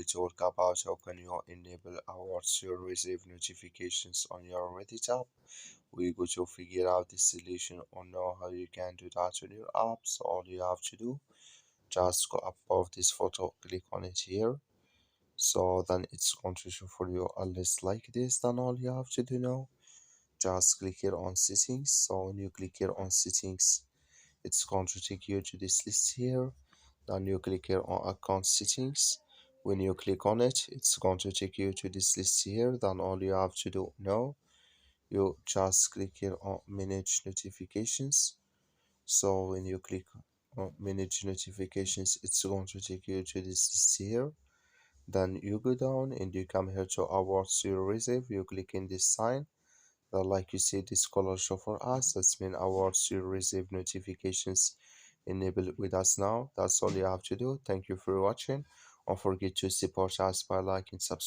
we talk about how can you enable alerts to receive notifications on your Reddit app. We go to figure out the solution or know how you can do that on your app. So all you have to do, just go above this photo, click on it here. So then it's going to show for you a list like this. Then all you have to do now, just click here on settings. So when you click here on settings, it's going to take you to this list here. Then you click here on account settings. When you click on it, it's going to take you to this list here. Then all you have to do now, you just click here on manage notifications. So when you click on manage notifications, it's going to take you to this list here. Then you go down and you come here to awards you receive. You click in this sign. Like you see this color show for us. That's mean awards you receive notifications enable with us now. That's all you have to do. Thank you for watching. Don't forget to support us by liking, subscribe.